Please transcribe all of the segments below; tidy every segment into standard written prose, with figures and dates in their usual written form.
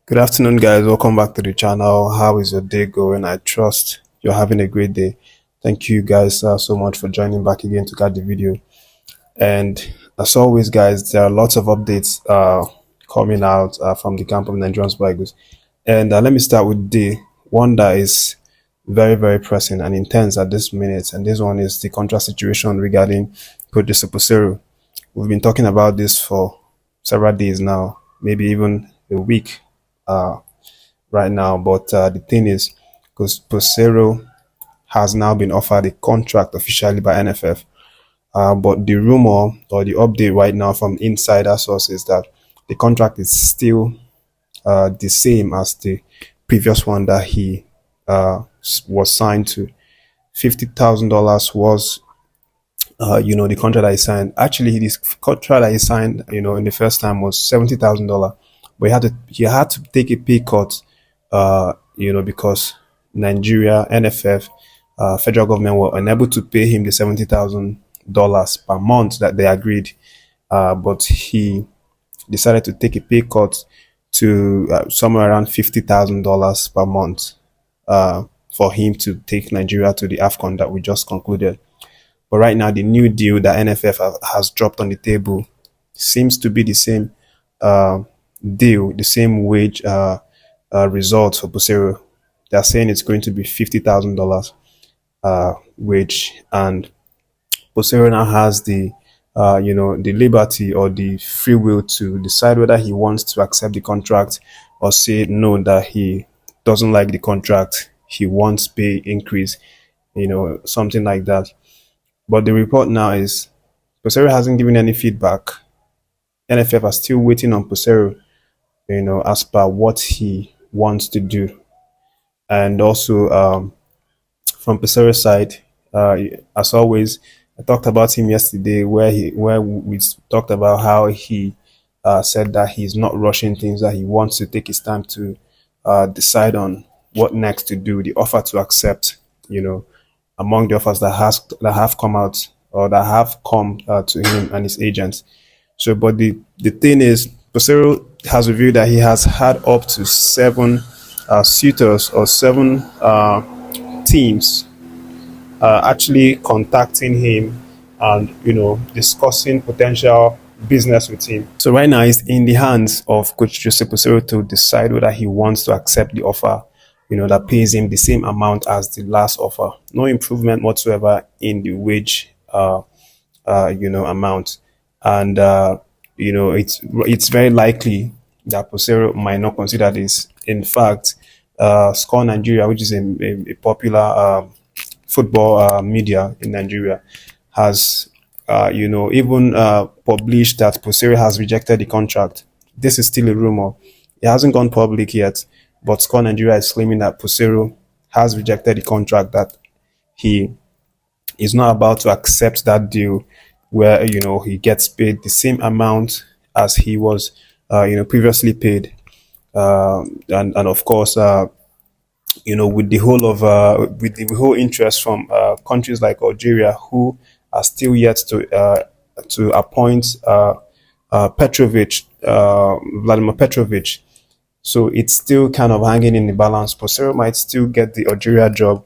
Good afternoon, guys. Welcome back to the channel. How is your day going? I trust you're having a great day. Thank you, guys, so much for joining back again to catch the video. And as always, guys, there are lots of updates coming out from the camp of Nigerian Super Eagles. And let me start with the one that is very, very pressing and intense at this minute. And this one is the contract situation regarding Jose Peseiro. We've been talking about this for several days now, maybe even a week right now. But the thing is, because Peseiro has now been offered a contract officially by NFF, but the rumor or the update right now from insider sources that the contract is still the same as the previous one that he was signed to. $50,000 was the contract that he signed. Actually, this contract that he signed, in the first time was $70,000, but he had to take a pay cut, because Nigeria, NFF, federal government were unable to pay him the $70,000 per month that they agreed. But he decided to take a pay cut to somewhere around $50,000 per month for him to take Nigeria to the AFCON that we just concluded. But right now, the new deal that NFF has dropped on the table seems to be the same deal, the same wage result for Peseiro. They're saying it's going to be $50,000 wage, and Peseiro now has the the liberty or the free will to decide whether he wants to accept the contract or say no, that he doesn't like the contract, he wants pay increase, something like that. But the report now is Peseiro hasn't given any feedback. NFF are still waiting on Peseiro, as per what he wants to do. And also, from Peseiro's side, as always, I talked about him yesterday, where we talked about how he said that he's not rushing things, that he wants to take his time to decide on what next to do, the offer to accept, among the offers that have come out or that have come to him and his agents. So, but the thing is, Peseiro has revealed that he has had up to seven suitors or seven teams actually contacting him and discussing potential business with him. So right now, it's in the hands of Coach Jose Peseiro to decide whether he wants to accept the offer, that pays him the same amount as the last offer. No improvement whatsoever in the wage, amount. And, it's very likely that Peseiro might not consider this. In fact, Score Nigeria, which is a popular football media in Nigeria, has, even published that Peseiro has rejected the contract. This is still a rumor. It hasn't gone public yet, but Score Nigeria is claiming that Peseiro has rejected the contract, that he is not about to accept that deal where, he gets paid the same amount as he was, previously paid. And of course, with the whole of with the whole interest from countries like Algeria, who are still yet to appoint Vladimir Petrovic. So it's still kind of hanging in the balance. Peseiro might still get the Algeria job.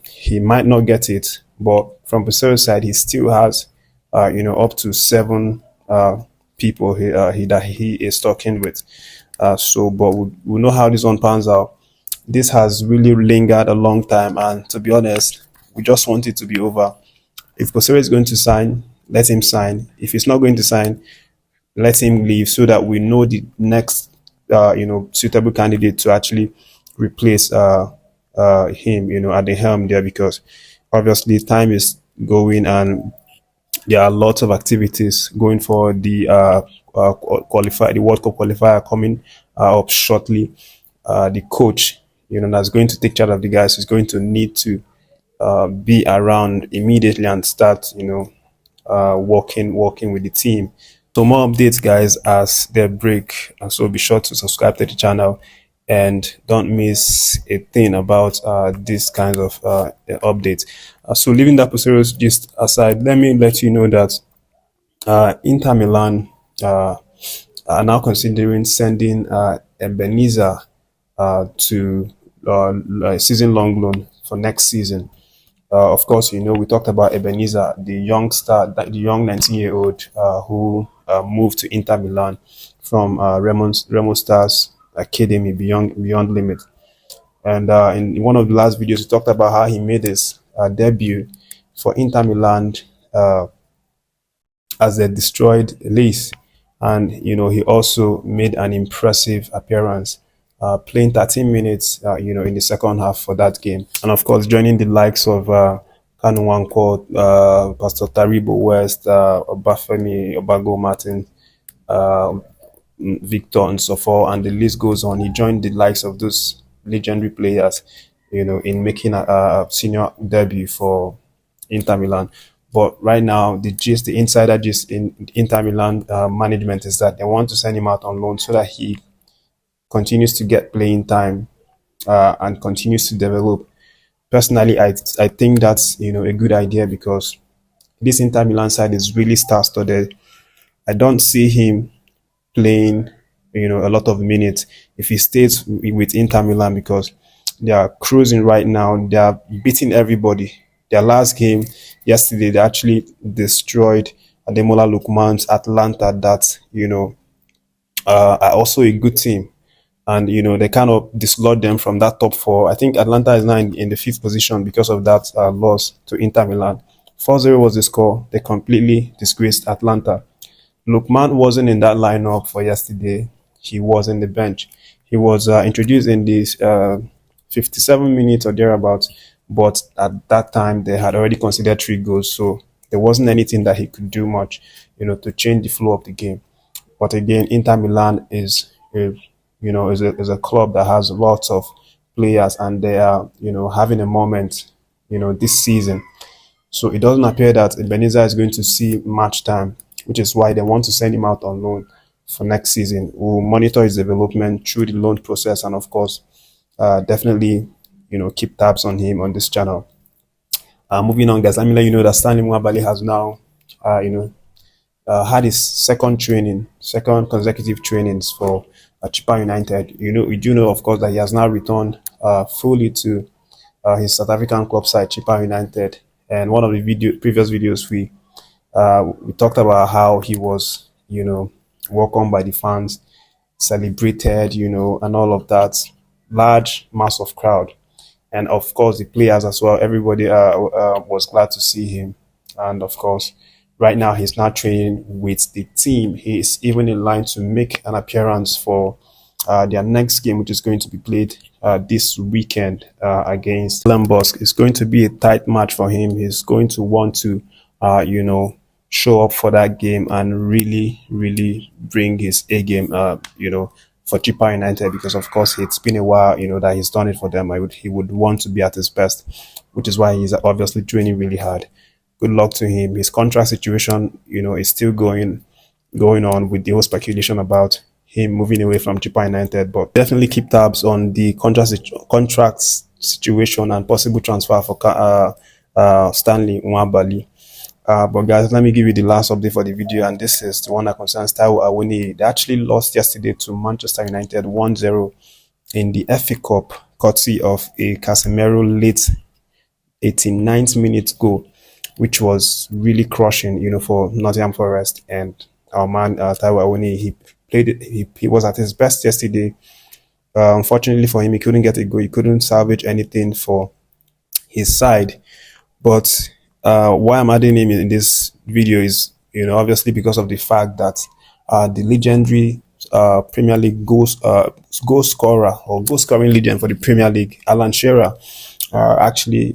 He might not get it, but from Peseiro's side, he still has, up to seven people that he is talking with. But we'll know how this one pans out. This has really lingered a long time, and to be honest, we just want it to be over. If Peseiro is going to sign, let him sign. If he's not going to sign, let him leave, so that we know the next suitable candidate to actually replace him, at the helm there, because obviously time is going and there are lots of activities going for the the World Cup qualifier coming up shortly. The coach, that's going to take charge of the guys, is going to need to be around immediately and start, working with the team. So more updates, guys, as they break. So be sure to subscribe to the channel and don't miss a thing about these kinds of updates. So leaving that Peseiro's just aside, let me let you know that Inter Milan are now considering sending Ebenezer to season-long loan for next season. Of course, we talked about Ebenezer, the youngster, the young 19-year-old who moved to Inter Milan from Remo Stars Academy Beyond Limit. And in one of the last videos, we talked about how he made his debut for Inter Milan uh, as a destroyed Lace. And, he also made an impressive appearance, playing 13 minutes, in the second half for that game. And of course, joining the likes of Kanu Nwankwo, Pastor Taribo West, Obafemi, Obago Martin, uh, Victor and so forth, and the list goes on. He joined the likes of those legendary players, in making a senior debut for Inter Milan. But right now, the insider gist in Inter Milan management is that they want to send him out on loan so that he continues to get playing time and continues to develop. Personally, I think that's a good idea because this Inter Milan side is really star-studded. I don't see him playing, a lot of minutes if he stays with Inter Milan because they are cruising right now. They are beating everybody. Their last game yesterday, they actually destroyed Ademola Lookman's Atlanta. That are also a good team, and they kind of dislodged them from that top four. I think Atlanta is now in the fifth position because of that loss to Inter Milan. 4-0 was the score. They completely disgraced Atlanta. Lookman wasn't in that lineup for yesterday. He was in the bench. He was introduced in this 57 minutes or thereabouts, but at that time they had already considered 3 goals, so there wasn't anything that he could do much, to change the flow of the game. But again, Inter Milan is a club that has lots of players, and they are having a moment, this season. So it doesn't appear that Ebenezer is going to see match time, which is why they want to send him out on loan for next season. We'll monitor his development through the loan process, and of course, definitely, keep tabs on him on this channel. Moving on, guys, let me let you know that Stanley Nwabali has now, had his second consecutive trainings for Chippa United. We do know, of course, that he has now returned fully to his South African club side, Chippa United. And one of the previous videos, we talked about how he was, welcomed by the fans, celebrated, and all of that. Large mass of crowd, and of course the players as well. Everybody was glad to see him, and of course, right now he's not training with the team. He is even in line to make an appearance for their next game, which is going to be played this weekend against Stellenbosch. It's going to be a tight match for him. He's going to want to, show up for that game and really, really bring his A game, for Chippa United, because of course it's been a while, that he's done it for them. He would want to be at his best, which is why he's obviously training really hard. Good luck to him. His contract situation, is still going on, with the whole speculation about him moving away from Chippa United. But definitely keep tabs on the contract situation and possible transfer for Stanley Nwabali. But guys, let me give you the last update for the video, and this is the one that concerns Taiwo Awoniyi. They actually lost yesterday to Manchester United 1-0 in the FA Cup, courtesy of a Casemiro late 89th minute goal, which was really crushing, for Nottingham Forest. And our man Taiwo Awoniyi, he played it. He was at his best yesterday. Unfortunately for him, he couldn't get a goal. He couldn't salvage anything for his side. But why I'm adding him in this video is, obviously because of the fact that the legendary Premier League goal scorer or goal scoring legend for the Premier League, Alan Shearer, actually,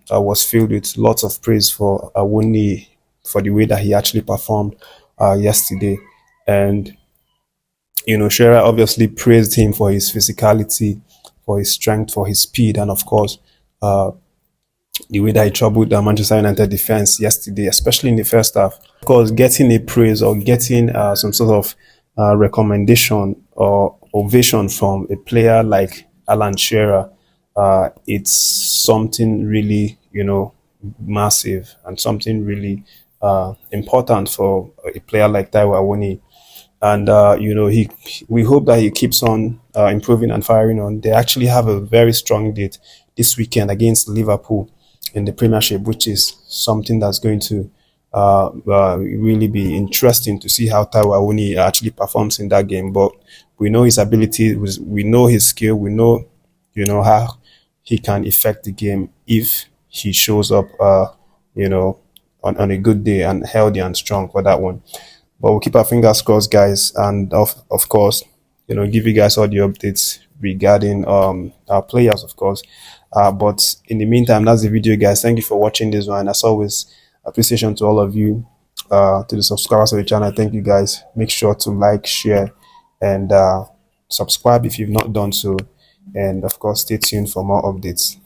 was filled with lots of praise for Awoniyi for the way that he actually performed yesterday. And, Shearer obviously praised him for his physicality, for his strength, for his speed, and of course, the way that he troubled the Manchester United defense yesterday, especially in the first half. Of course, getting a praise or getting some sort of recommendation or ovation from a player like Alan Shearer, it's something really, massive, and something really important for a player like Taiwo Awoniyi. and we hope that he keeps on improving and firing on. They actually have a very strong date this weekend against Liverpool in the Premiership, which is something that's going to really be interesting to see how Taiwo Awoniyi actually performs in that game. But we know his ability, we know his skill, we know how he can affect the game if he shows up on a good day and healthy and strong for that one. But we'll keep our fingers crossed, guys, and of course, give you guys all the updates regarding our players, of course. But in the meantime, that's the video, guys. Thank you for watching this one. As always, appreciation to all of you, to the subscribers of the channel. Thank you, guys. Make sure to like, share, and subscribe if you've not done so. And of course, stay tuned for more updates.